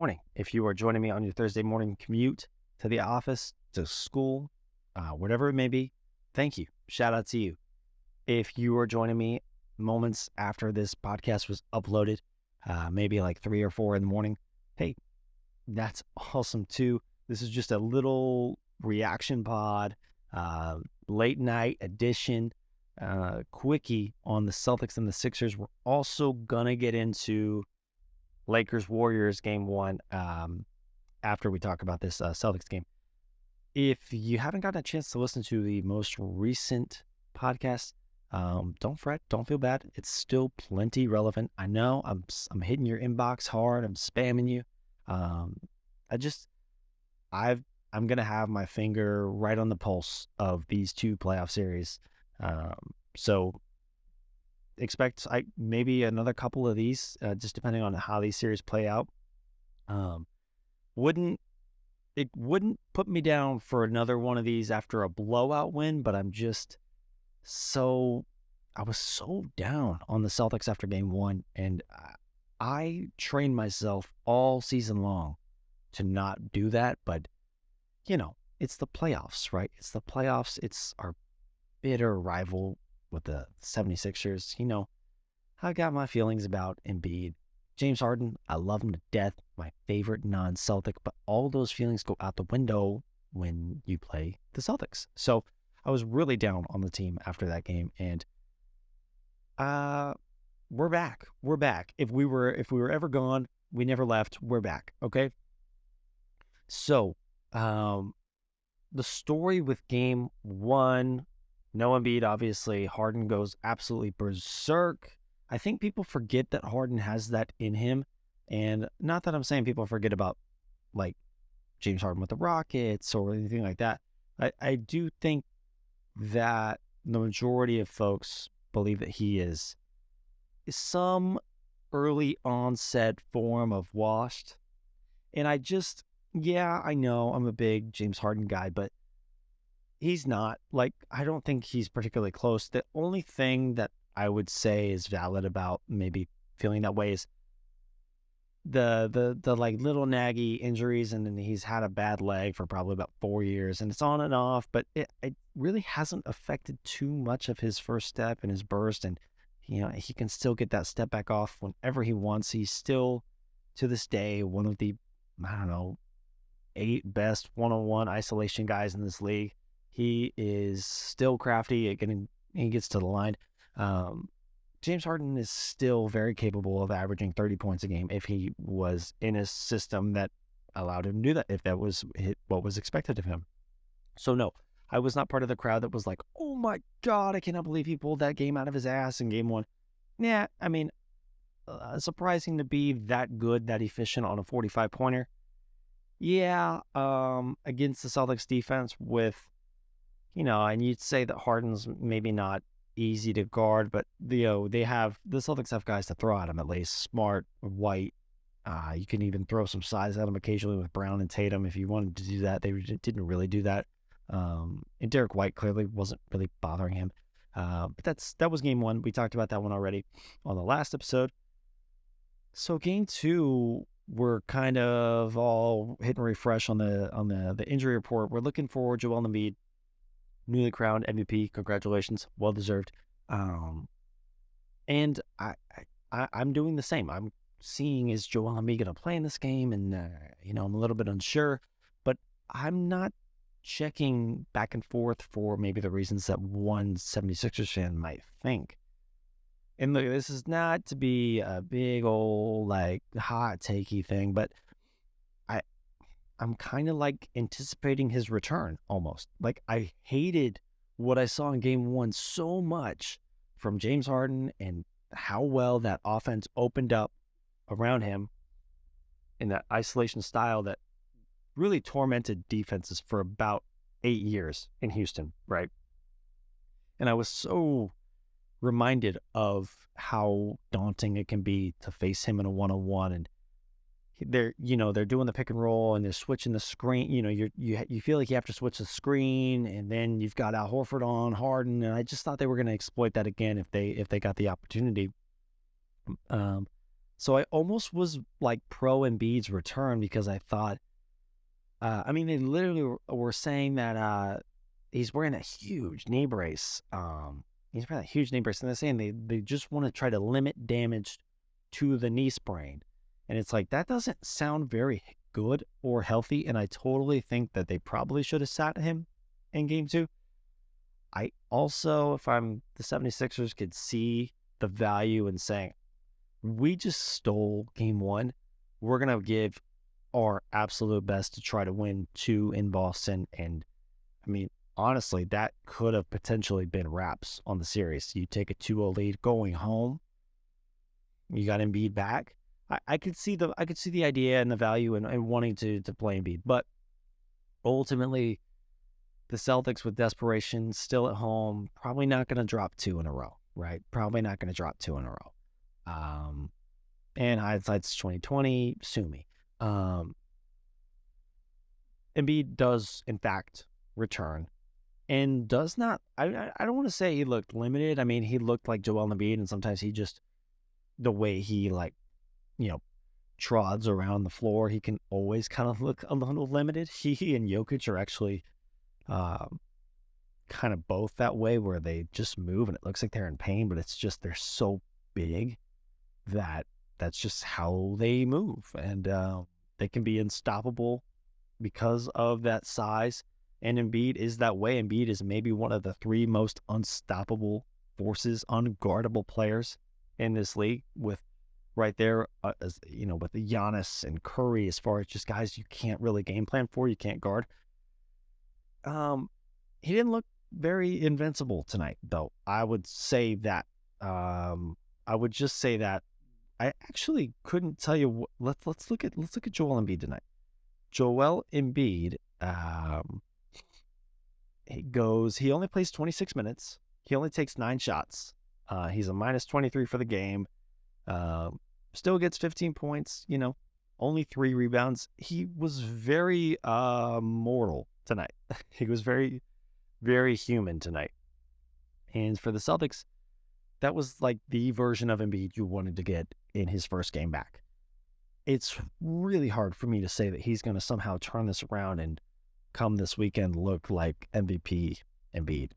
Morning. If you are joining me on your Thursday morning commute to the office, to school, whatever it may be, thank you. Shout out to you. If you are joining me moments after this podcast was uploaded, maybe like 3 or 4 in the morning, hey, that's awesome too. This is just a little reaction pod, late night edition, quickie on the Celtics and the Sixers. We're also going to get into Lakers-Warriors game one after we talk about this Celtics game. If you haven't gotten a chance to listen to the most recent podcast, don't fret, don't feel bad. It's still plenty relevant. I know I'm hitting your inbox hard. I'm spamming you. I'm gonna have my finger right on the pulse of these two playoff series. So expect maybe another couple of these, just depending on how these series play out. Wouldn't put me down for another one of these after a blowout win, but I was so down on the Celtics after game one, and I trained myself all season long to not do that, but it's the playoffs, right? It's the playoffs. It's our bitter rival with the 76ers. I got my feelings about Embiid. James Harden, I love him to death, my favorite non-Celtic, but all those feelings go out the window when you play the Celtics. So I was really down on the team after that game, and we're back. We're back. If we were ever gone, we never left. We're back. Okay. So, the story with game one, no Embiid, obviously. Harden goes absolutely berserk. I think people forget that Harden has that in him. And not that I'm saying people forget about, like, James Harden with the Rockets or anything like that. I do think that the majority of folks believe that he is some early onset form of washed. And I know I'm a big James Harden guy, but he's not. Like, I don't think he's particularly close. The only thing that I would say is valid about maybe feeling that way is the like little naggy injuries, and then he's had a bad leg for probably about 4 years, and it's on and off, but it really hasn't affected too much of his first step and his burst, and he can still get that step back off whenever he wants. He's still, to this day, one of the, I don't know, 8 best one-on-one isolation guys in this league. He is still crafty. He gets to the line. James Harden is still very capable of averaging 30 points a game if he was in a system that allowed him to do that, if that was what was expected of him. So no, I was not part of the crowd that was like, oh my God, I cannot believe he pulled that game out of his ass in game one. Yeah, I mean, surprising to be that good, that efficient on a 45-pointer. Yeah, against the Celtics defense with, and you'd say that Harden's maybe not easy to guard, but the Celtics have guys to throw at him at least. Smart, White. You can even throw some size at him occasionally with Brown and Tatum if you wanted to do that. They didn't really do that. And Derek White clearly wasn't really bothering him. But that was game one. We talked about that one already on the last episode. So game two, we're kind of all hitting refresh on the injury report. We're looking for Joel Embiid, newly crowned MVP. Congratulations, well deserved. And I'm doing the same. I'm seeing, is Joel Embiid going to play in this game? And I'm a little bit unsure, but I'm not checking back and forth for maybe the reasons that one 76ers fan might think. And look, this is not to be a big old like hot takey thing, but I'm kind of like anticipating his return almost. Like, I hated what I saw in game one so much from James Harden and how well that offense opened up around him in that isolation style that really tormented defenses for about 8 years in Houston, right? And I was so reminded of how daunting it can be to face him in a one-on-one, and they're doing the pick and roll and they're switching the screen. You feel like you have to switch the screen, and then you've got Al Horford on Harden, and I just thought they were going to exploit that again if they got the opportunity. So I almost was like pro Embiid's return because I thought, I mean, they literally were saying that he's wearing a huge knee brace. He's wearing a huge knee brace, and they're saying they just want to try to limit damage to the knee sprain. And it's like, that doesn't sound very good or healthy, and I totally think that they probably should have sat him in game 2. I also, if I'm the 76ers, could see the value in saying, we just stole game 1. We're going to give our absolute best to try to win 2 in Boston. And I mean, honestly, that could have potentially been wraps on the series. You take a 2-0 lead going home. You got Embiid back. I could see the idea and the value in wanting to play Embiid, but ultimately, the Celtics with desperation, still at home, probably not going to drop 2 in a row, right? Probably not going to drop 2 in a row. And hindsight's 2020, sue me. Embiid does, in fact, return and does not. I don't want to say he looked limited. I mean, he looked like Joel Embiid, and sometimes he just, the way he trods around the floor, he can always kind of look a little limited. He and Jokic are actually kind of both that way, where they just move and it looks like they're in pain, but it's just they're so big that that's just how they move, and they can be unstoppable because of that size. And Embiid is that way. Embiid is maybe one of the 3 most unstoppable forces, unguardable players in this league, with right there, with the Giannis and Curry, as far as just guys you can't really game plan for, you can't guard. He didn't look very invincible tonight, though. I would say that. I would just say that I actually couldn't tell you. Let's look at Joel Embiid tonight. Joel Embiid, he only plays 26 minutes. He only takes 9 shots. He's a minus 23 for the game. Still gets 15 points, only 3 rebounds. He was very mortal tonight. He was very, very human tonight. And for the Celtics, that was like the version of Embiid you wanted to get in his first game back. It's really hard for me to say that he's going to somehow turn this around and come this weekend look like MVP Embiid,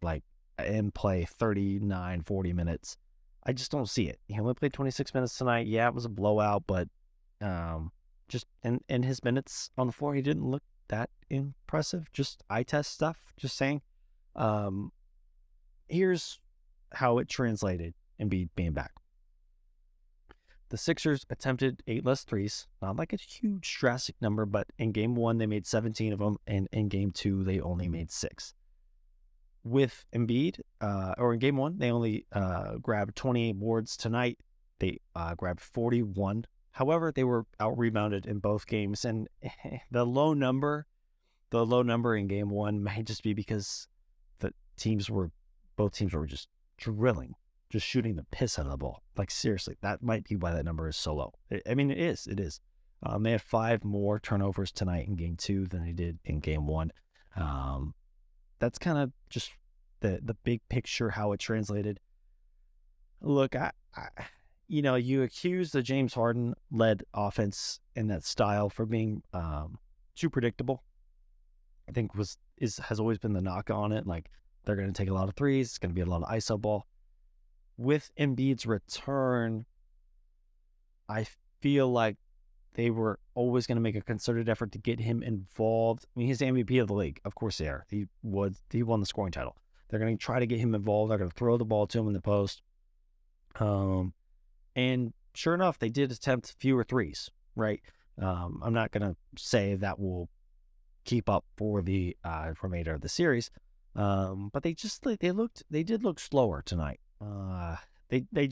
and play 39, 40 minutes. I just don't see it. He only played 26 minutes tonight. Yeah, it was a blowout, but just in his minutes on the floor, he didn't look that impressive. Just eye test stuff, just saying. Here's how it translated, Embiid being back. The Sixers attempted 8 less threes, not like a huge drastic number, but in game 1, they made 17 of them, and in game 2, they only made 6. With Embiid, or in game 1, they only grabbed 28 boards. Tonight, they grabbed 41. However, they were out-rebounded in both games, and the low number in game 1 may just be because both teams were just drilling, just shooting the piss out of the ball. Like, seriously, that might be why that number is so low. I mean, it is. They had 5 more turnovers tonight in game 2 than they did in game 1. That's kind of just the big picture, how it translated. Look, you accuse the James Harden-led offense in that style for being too predictable. I think has always been the knock on it. Like, they're going to take a lot of threes. It's going to be a lot of ISO ball. With Embiid's return, I feel like they were always going to make a concerted effort to get him involved. I mean, he's the MVP of the league. Of course they are. He won the scoring title. They're going to try to get him involved. They're going to throw the ball to him in the post. And sure enough, they did attempt fewer threes, right? I'm not going to say that will keep up for the remainder of the series. But they did look slower tonight. They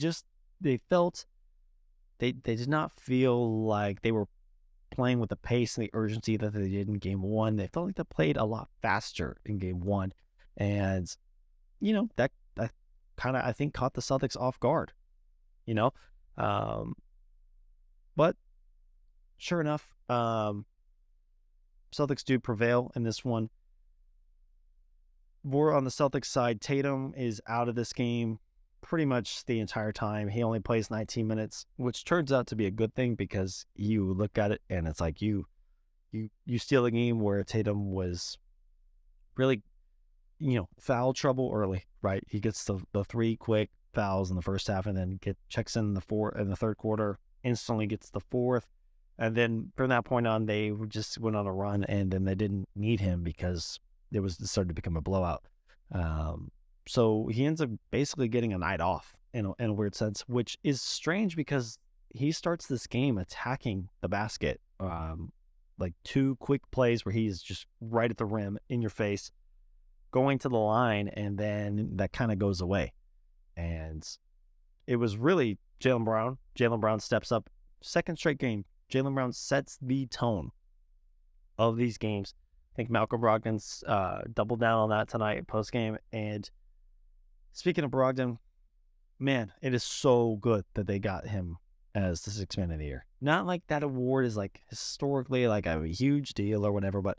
did not feel like they were playing with the pace and the urgency that they did in game 1. They felt like they played a lot faster in game 1. And, that kind of, I think, caught the Celtics off guard, But sure enough, Celtics do prevail in this one. More on the Celtics side, Tatum is out of this game. pretty much the entire time. He only plays 19 minutes, which turns out to be a good thing because you look at it and it's like you steal a game where Tatum was really, foul trouble early, right? He gets the three quick fouls in the first half and then checks in the third quarter, instantly gets the fourth. And then from that point on, they just went on a run, and then they didn't need him because it started to become a blowout. So he ends up basically getting a night off in a weird sense, which is strange because he starts this game attacking the basket. Like two quick plays where he's just right at the rim in your face, going to the line, and then that kind of goes away. And it was really Jaylen Brown. Jaylen Brown steps up. Second straight game, Jaylen Brown sets the tone of these games. I think Malcolm Brogdon's doubled down on that tonight post-game. And speaking of Brogdon, man, it is so good that they got him as the Sixth Man of the Year. Not like that award is like historically like a huge deal or whatever, but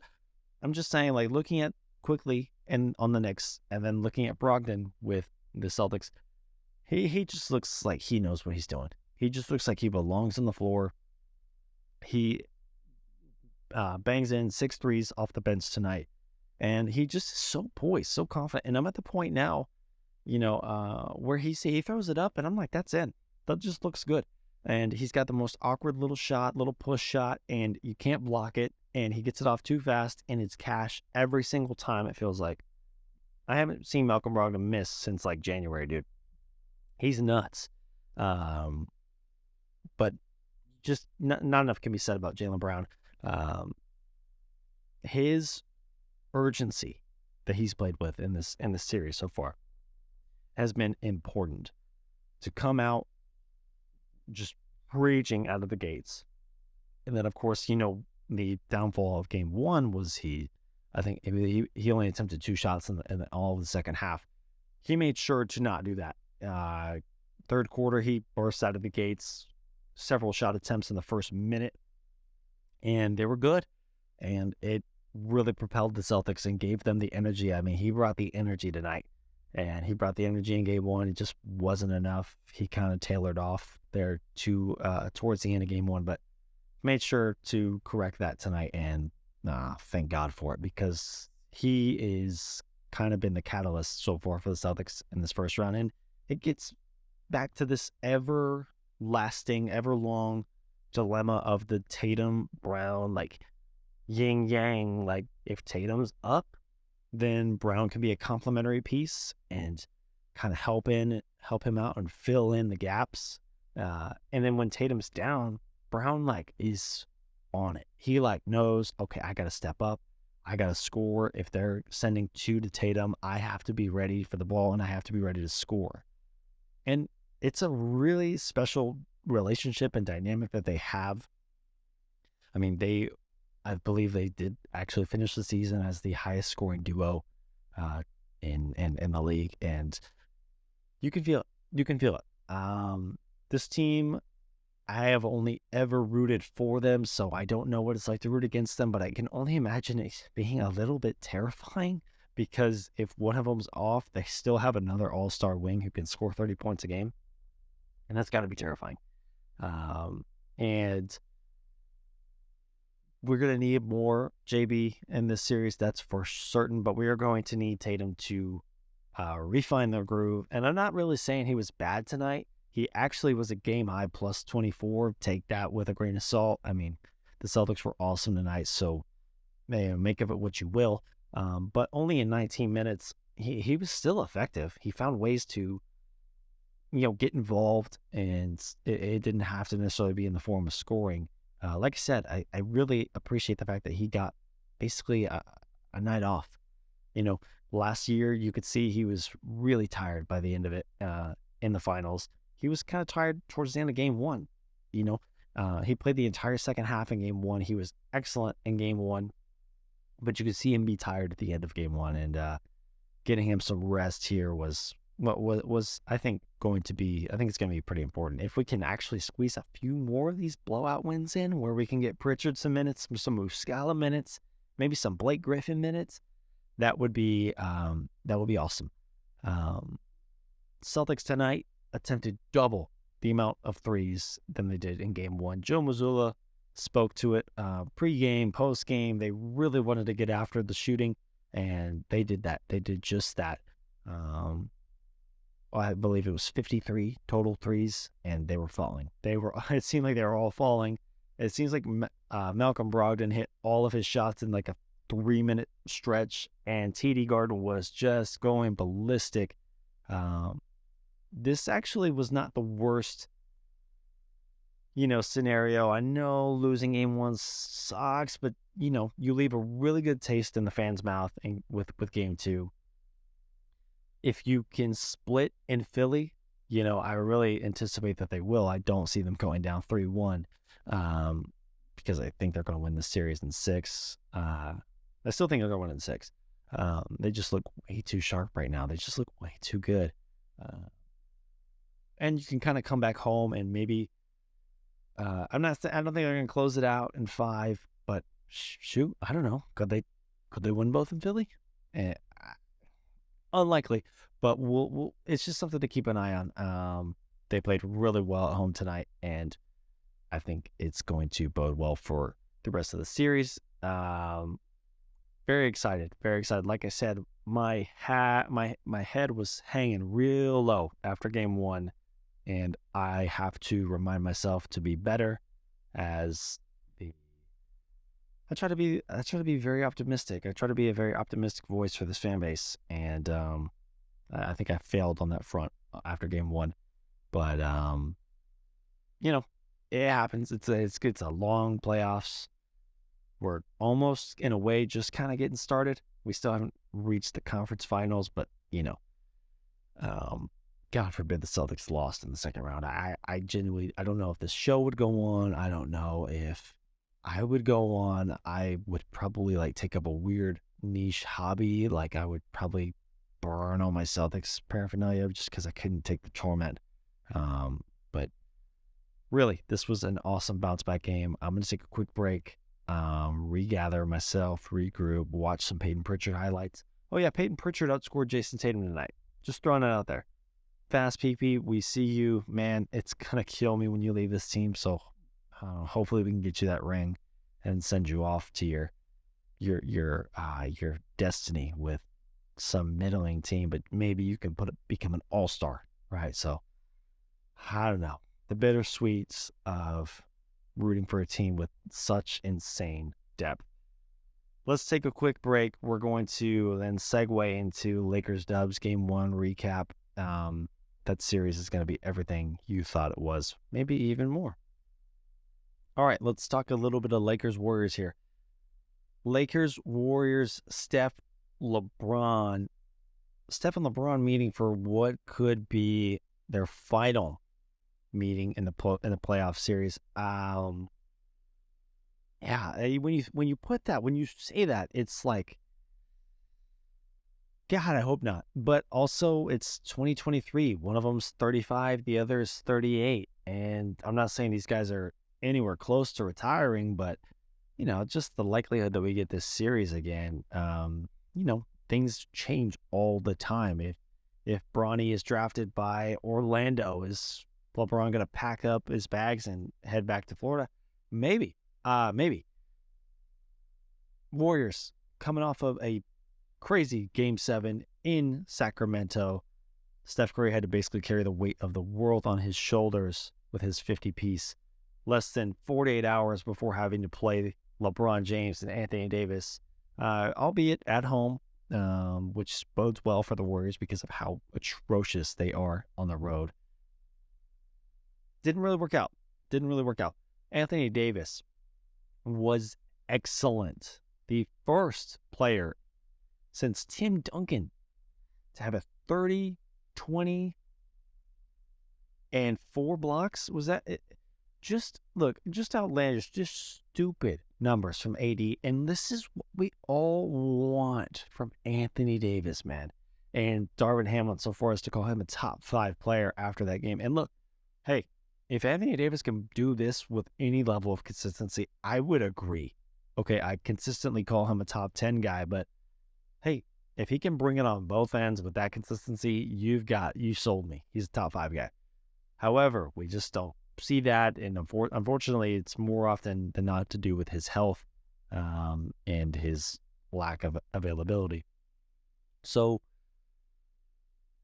I'm just saying, like, looking at quickly and on the Knicks and then looking at Brogdon with the Celtics, he just looks like he knows what he's doing. He just looks like he belongs on the floor. He bangs in 6 threes off the bench tonight, and he just is so poised, so confident. And I'm at the point now, where he throws it up, and I'm like, that's in. That just looks good. And he's got the most awkward little push shot, and you can't block it, and he gets it off too fast, and it's cash every single time, it feels like. I haven't seen Malcolm Brogdon miss since, like, January, dude. He's nuts. But just not enough can be said about Jaylen Brown. His urgency that he's played with in this series so far has been important. To come out just raging out of the gates. And then, of course, the downfall of game one was he only attempted 2 shots in all of the second half. He made sure to not do that. Third quarter, he burst out of the gates, several shot attempts in the first minute, and they were good. And it really propelled the Celtics and gave them the energy. I mean, he brought the energy tonight. And he brought the energy in game one. It just wasn't enough. He kind of tailored off there towards the end of game one, but made sure to correct that tonight. And thank God for it, because he is kind of been the catalyst so far for the Celtics in this first round. And it gets back to this everlasting, everlong dilemma of the Tatum Brown, like yin yang. Like, if Tatum's up, then Brown can be a complementary piece and kind of help him out and fill in the gaps. And then when Tatum's down, Brown is on it. He knows, okay, I got to step up. I got to score. If they're sending 2 to Tatum, I have to be ready for the ball and I have to be ready to score. And it's a really special relationship and dynamic that they have. I mean, I believe they did actually finish the season as the highest scoring duo in the league, and you can feel it. You can feel it. This team, I have only ever rooted for them, so I don't know what it's like to root against them, but I can only imagine it being a little bit terrifying, because if one of them's off, they still have another all-star wing who can score 30 points a game, and that's got to be terrifying. And we're going to need more JB in this series, that's for certain, but we are going to need Tatum to refine their groove. And I'm not really saying he was bad tonight. He actually was a game high plus 24. Take that with a grain of salt. I mean, the Celtics were awesome tonight, so make of it what you will. But only in 19 minutes, he was still effective. He found ways to, get involved, and it didn't have to necessarily be in the form of scoring. Like I said, I really appreciate the fact that he got basically a night off. Last year you could see he was really tired by the end of it in the finals. He was kind of tired towards the end of game one. He played the entire second half in game one. He was excellent in game one, but you could see him be tired at the end of game one, and getting him some rest here was I think it's going to be pretty important. If we can actually squeeze a few more of these blowout wins in, where we can get Pritchard some minutes, some Muscala minutes, maybe some Blake Griffin minutes, that would be awesome. Celtics tonight attempted double the amount of threes than they did in game one. Joe Mazzulla spoke to it pre-game, post-game. They really wanted to get after the shooting, and they did that. They did just that. I believe it was 53 total threes, and they were falling. It seemed like they were all falling. It seems like Malcolm Brogdon hit all of his shots in like a 3-minute stretch, and TD Garden was just going ballistic. This actually was not the worst, scenario. I know losing game one sucks, but, you leave a really good taste in the fans' mouth with game two. If you can split in Philly, I really anticipate that they will. I don't see them going down 3-1 because I think they're going to win the series in 6. I still think they're going to win in 6. They just look way too sharp right now. They just look way too good. And you can kind of come back home and maybe I don't think they're going to close it out in 5, but shoot, I don't know. Could they win both in Philly? Unlikely, but we'll it's just something to keep an eye on. They played really well at home tonight, and I think it's going to bode well for the rest of the series. Very excited, very excited. Like I said, my head was hanging real low after game one, and I have to remind myself to be better. I try to be very optimistic. I try to be a very optimistic voice for this fan base, and I think I failed on that front after game one. But it happens. It's a long playoffs. We're almost in a way just kind of getting started. We still haven't reached the conference finals, but God forbid the Celtics lost in the second round. I genuinely don't know if this show would go on. I don't know if I would go on. I would probably take up a weird niche hobby. I would probably burn all my Celtics paraphernalia just because I couldn't take the torment. But really, this was an awesome bounce back game. I'm going to take a quick break, regather myself, regroup, watch some Payton Pritchard highlights. Oh yeah, Payton Pritchard outscored Jason Tatum tonight. Just throwing it out there. Fast PP, we see you, man. It's going to kill me when you leave this team. So hopefully we can get you that ring and send you off to your destiny with some middling team, but maybe you can become an all-star, right? So I don't know, the bittersweets of rooting for a team with such insane depth. Let's take a quick break. We're going to then segue into Lakers Dubs game 1 recap. That series is going to be everything you thought it was, maybe even more. All right, let's talk a little bit of Lakers-Warriors here. Lakers-Warriors, Steph and LeBron meeting for what could be their final meeting in the playoff series. When you say that, it's like, God, I hope not. But also, it's 2023. One of them's 35, the other is 38. And I'm not saying these guys are anywhere close to retiring, but, just the likelihood that we get this series again, things change all the time. If Bronny is drafted by Orlando, is LeBron going to pack up his bags and head back to Florida? Maybe. Warriors coming off of a crazy Game 7 in Sacramento. Steph Curry had to basically carry the weight of the world on his shoulders with his 50-piece less than 48 hours before having to play LeBron James and Anthony Davis, albeit at home, which bodes well for the Warriors because of how atrocious they are on the road. Didn't really work out. Anthony Davis was excellent. The first player since Tim Duncan to have a 30, 20, and 4 blocks. Was that it? Just outlandish, just stupid numbers from AD. And this is what we all want from Anthony Davis, man. And Darvin Ham so far as to call him a top 5 player after that game. And look, hey, if Anthony Davis can do this with any level of consistency, I would agree. Okay, I consistently call him a top 10 guy, but hey, If he can bring it on both ends with that consistency, you sold me. He's a top 5 guy. However, we just don't see that, and unfortunately, it's more often than not to do with his health and his lack of availability. So,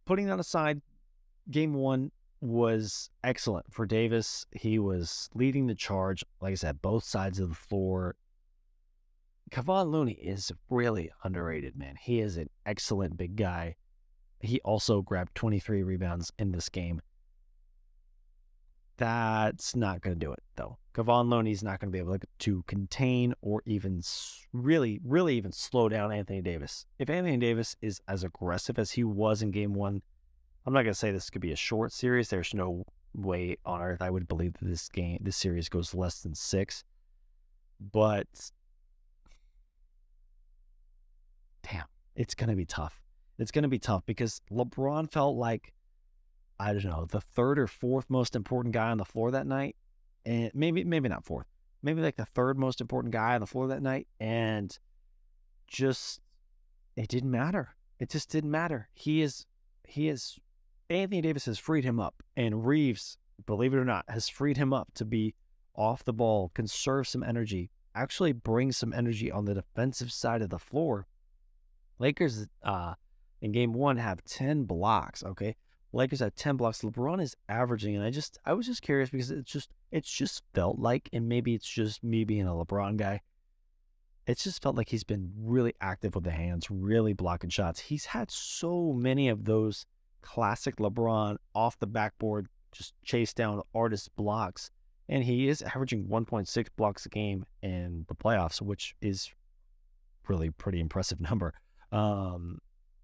putting that aside, game 1 was excellent for Davis. He was leading the charge, like I said, both sides of the floor. Kevon Looney is really underrated, man. He is an excellent big guy. He also grabbed 23 rebounds in this game. That's not going to do it, though. Kevon Looney's not going to be able to contain or even really even slow down Anthony Davis. If Anthony Davis is as aggressive as he was in game 1, I'm not going to say this could be a short series. There's no way on earth I would believe that this series goes less than 6. But damn, it's going to be tough. It's going to be tough because LeBron felt like, I don't know, the 3rd or 4th most important guy on the floor that night. And maybe not 4th. Maybe like the 3rd most important guy on the floor that night. And just, it didn't matter. It just didn't matter. Anthony Davis has freed him up. And Reeves, believe it or not, has freed him up to be off the ball, conserve some energy, actually bring some energy on the defensive side of the floor. Lakers in game 1 have 10 blocks, okay? Lakers had 10 blocks. LeBron is averaging, and I was just curious because it's just felt like, and maybe it's just me being a LeBron guy, it's just felt like he's been really active with the hands, really blocking shots. He's had so many of those classic LeBron off the backboard, just chase down artist blocks, and he is averaging 1.6 blocks a game in the playoffs, which is really pretty impressive number.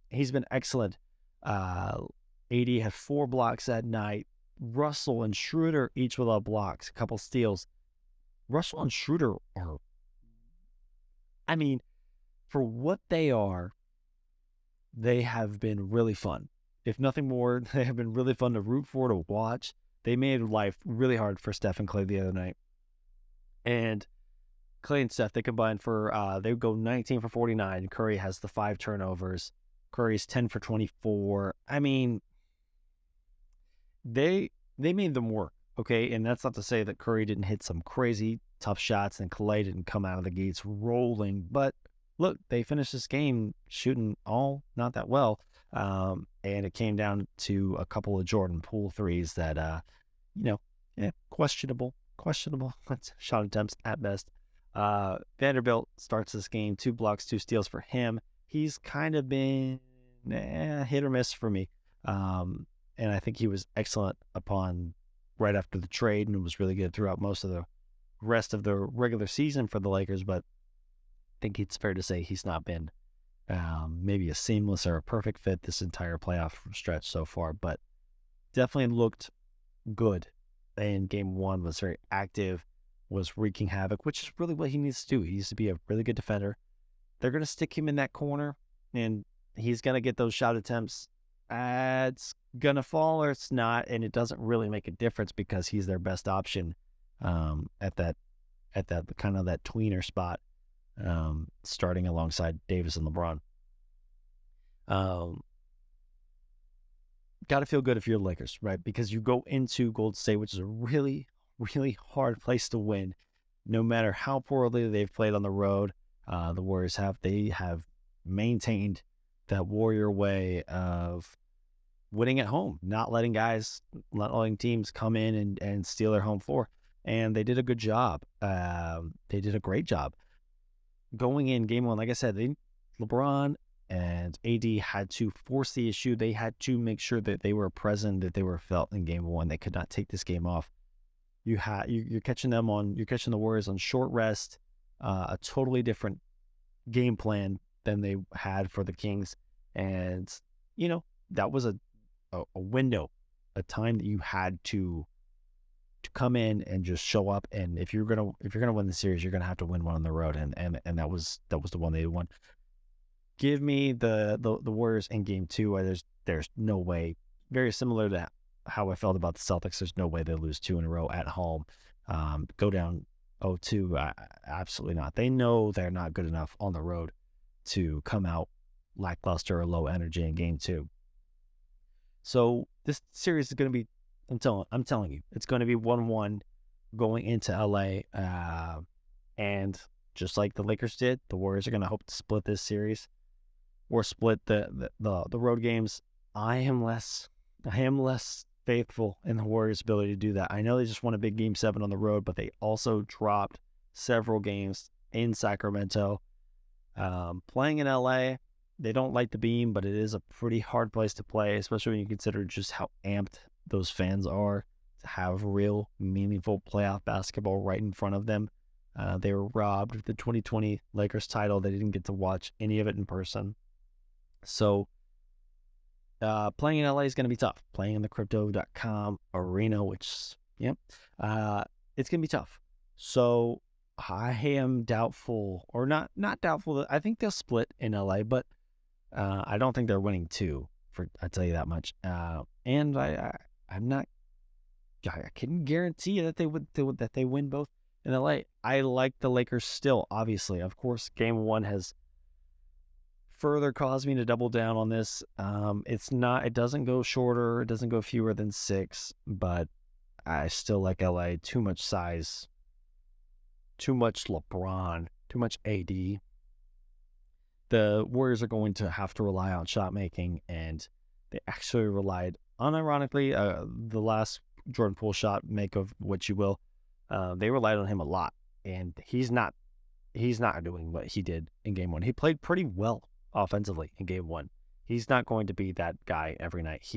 He's been excellent. AD had 4 blocks that night. Russell and Schroeder each without blocks, a couple steals. Russell and Schroeder are, I mean, for what they are, they have been really fun. If nothing more, they have been really fun to root for, to watch. They made life really hard for Steph and Clay the other night. And Clay and Steph, they combined for, they go 19 for 49. Curry has the 5 turnovers. Curry's 10 for 24. I mean, they made them work, okay? And that's not to say that Curry didn't hit some crazy tough shots and Clay didn't come out of the gates rolling. But look, they finished this game shooting all not that well. And it came down to a couple of Jordan Poole threes that, questionable shot attempts at best. Vanderbilt starts this game, 2 blocks, 2 steals for him. He's kind of been hit or miss for me. And I think he was excellent right after the trade and was really good throughout most of the rest of the regular season for the Lakers. But I think it's fair to say he's not been maybe a seamless or a perfect fit this entire playoff stretch so far, but definitely looked good. And game 1 was very active, was wreaking havoc, which is really what he needs to do. He needs to be a really good defender. They're going to stick him in that corner, and he's going to get those shot attempts. It's going to fall or it's not, and it doesn't really make a difference because he's their best option at that kind of that tweener spot, starting alongside Davis and LeBron. Got to feel good if you're the Lakers, right? Because you go into Golden State, which is a really, really hard place to win, no matter how poorly they've played on the road. The Warriors have maintained that Warrior way of winning at home, not letting teams come in and steal their home floor. And they did a good job. They did a great job. Going in game 1, like I said, LeBron and AD had to force the issue. They had to make sure that they were present, that they were felt in game 1. They could not take this game off. You're catching the Warriors on short rest, a totally different game plan than they had for the Kings. And, that was a window, a time that you had to come in and just show up. And if you're gonna win the series, you're gonna have to win one on the road. And that was the one they won. Give me the Warriors in game 2. There's no way. Very similar to how I felt about the Celtics. There's no way they lose 2 in a row at home. Go down 0-2. Absolutely not. They know they're not good enough on the road to come out lackluster or low energy in game 2. So this series is going to be, I'm telling you, it's going to be 1-1 going into LA. And just like the Lakers did, the Warriors are going to hope to split this series or split the road games. I am less faithful in the Warriors' ability to do that. I know they just won a big Game 7 on the road, but they also dropped several games in Sacramento. Playing in LA, they don't light the beam, but it is a pretty hard place to play, especially when you consider just how amped those fans are to have real, meaningful playoff basketball right in front of them. They were robbed of the 2020 Lakers title. They didn't get to watch any of it in person. So playing in LA is going to be tough. Playing in the Crypto.com arena, which, it's going to be tough. So I am doubtful, or not doubtful, that I think they'll split in LA, but I don't think they're winning 2. I tell you that much. And I'm not. I couldn't guarantee that they win both in LA. I like the Lakers still, obviously. Of course, Game 1 has further caused me to double down on this. It doesn't go shorter, it doesn't go fewer than 6, but I still like LA. Too much size, too much LeBron, too much AD. The Warriors are going to have to rely on shot making, and they actually relied, unironically, the last Jordan Poole shot, make of what you will, they relied on him a lot, and he's not doing what he did in Game 1. He played pretty well offensively in Game 1. He's not going to be that guy every night.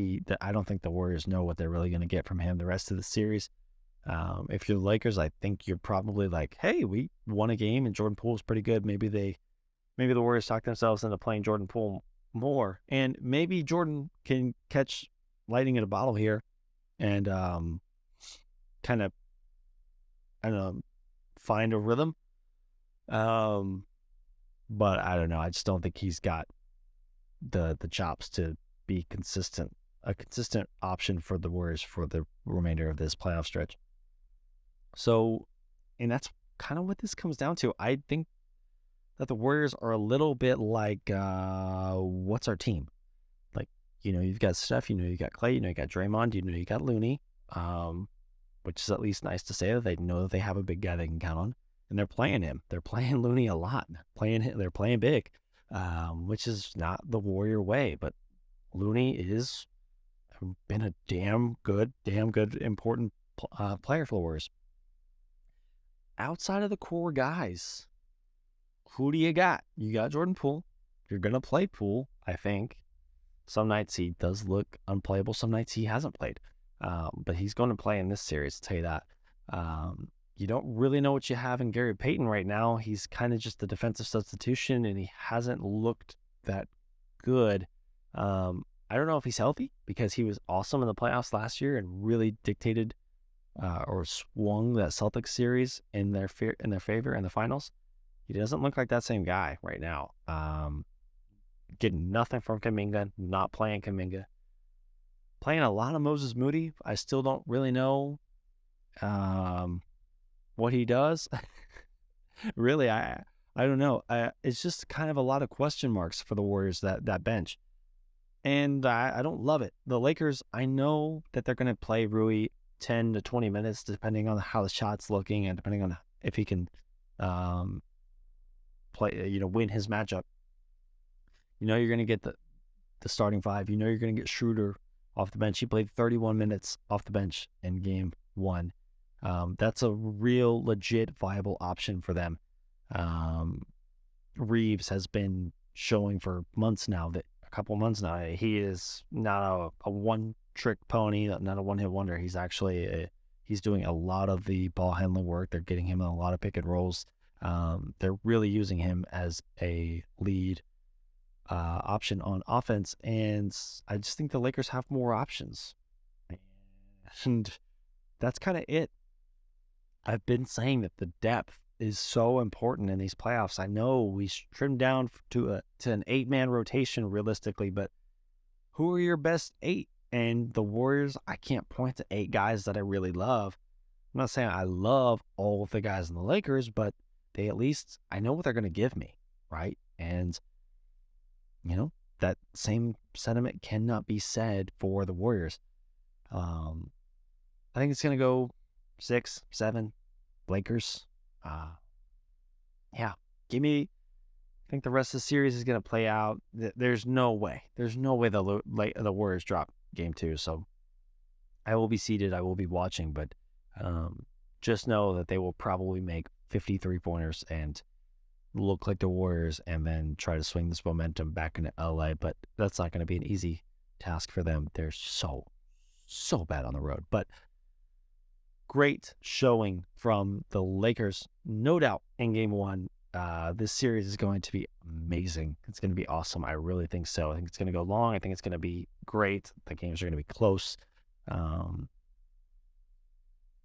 I don't think the Warriors know what they're really going to get from him the rest of the series. If you're the Lakers, I think you're probably like, hey, we won a game and Jordan Poole's pretty good. Maybe the Warriors talk themselves into playing Jordan Poole more, and maybe Jordan can catch lightning in a bottle here and kind of, I don't know, find a rhythm. But I don't know. I just don't think he's got the chops to be a consistent option for the Warriors for the remainder of this playoff stretch. So, and that's kind of what this comes down to. I think that the Warriors are a little bit like, what's our team? Like, you've got Steph, you've got Clay, you got Draymond, you got Looney, which is at least nice to say that they know that they have a big guy they can count on. And they're playing him. They're playing Looney a lot. They're playing big, which is not the Warrior way. But Looney is been a damn good, important player for the Warriors. Outside of the core guys, who do you got? You got Jordan Poole. You're going to play Poole, I think. Some nights he does look unplayable. Some nights he hasn't played. But he's going to play in this series, I'll tell you that. You don't really know what you have in Gary Payton right now. He's kind of just a defensive substitution, and he hasn't looked that good. I don't know if he's healthy, because he was awesome in the playoffs last year and really dictated or swung that Celtics series in their favor in the finals. He doesn't look like that same guy right now. Getting nothing from Kuminga, not playing Kuminga. Playing a lot of Moses Moody. I still don't really know what he does. Really, I don't know. It's just kind of a lot of question marks for the Warriors, that bench. And I don't love it. The Lakers, I know that they're going to play Rui 10 to 20 minutes, depending on how the shot's looking and depending on if he can win his matchup. You're going to get the starting 5. You're going to get Schroeder off the bench. He played 31 minutes off the bench in Game 1. That's a real, legit, viable option for them. Reeves has been showing for a couple months now, he is not a one-trick pony, not a one-hit wonder. He's actually he's doing a lot of the ball handling work. They're getting him in a lot of pick and rolls. They're really using him as a lead option on offense, and I just think the Lakers have more options. And that's kind of it. I've been saying that the depth is so important in these playoffs. I know we trimmed down to an 8-man rotation realistically, but who are your best 8? And the Warriors, I can't point to 8 guys that I really love. I'm not saying I love all of the guys in the Lakers, but they at least, I know what they're going to give me, right? And that same sentiment cannot be said for the Warriors. I think it's going to go 6-7 Lakers. Yeah, I think the rest of the series is going to play out. There's no way the Warriors drop game 2. So I will be seated. I will be watching, but just know that they will probably make 53 pointers and look like the Warriors and then try to swing this momentum back into LA. But that's not going to be an easy task for them. They're so bad on the road. But great showing from the Lakers, no doubt, in game 1. This series is going to be amazing. It's going to be awesome. I really think so. I think it's going to go long. I think it's going to be great. The games are going to be close.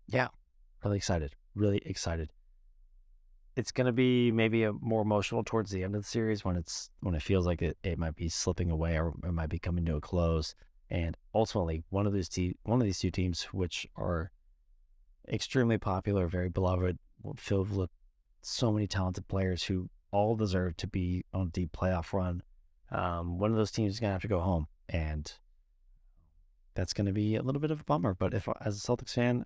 Yeah, really excited. Really excited. It's going to be maybe a more emotional towards the end of the series when it feels like it might be slipping away or it might be coming to a close. And ultimately, one of these two teams, which are extremely popular, very beloved, filled with so many talented players who all deserve to be on a deep playoff run. One of those teams is going to have to go home, and that's going to be a little bit of a bummer. But if, as a Celtics fan,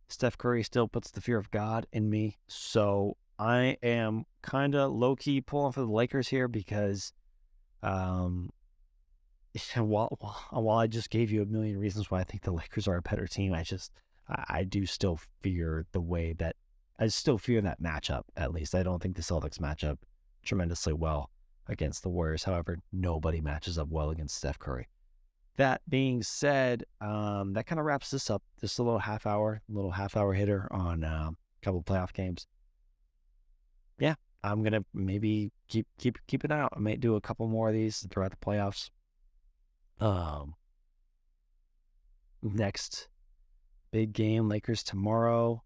Steph Curry still puts the fear of God in me, so I am kind of low-key pulling for the Lakers here because while I just gave you a million reasons why I think the Lakers are a better team, I do still fear that matchup, at least. I don't think the Celtics match up tremendously well against the Warriors. However, nobody matches up well against Steph Curry. That being said, that kind of wraps this up. Just a little half hour hitter on a couple of playoff games. Yeah, I'm gonna maybe keep an eye out. I may do a couple more of these throughout the playoffs. Next big game, Lakers tomorrow.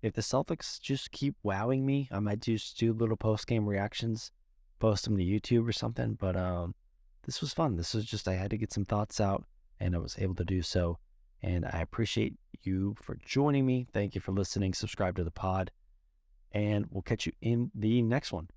If the Celtics just keep wowing me, I might just do little post-game reactions, post them to YouTube or something. But this was fun. This was just, I had to get some thoughts out, and I was able to do so. And I appreciate you for joining me. Thank you for listening. Subscribe to the pod, and we'll catch you in the next one.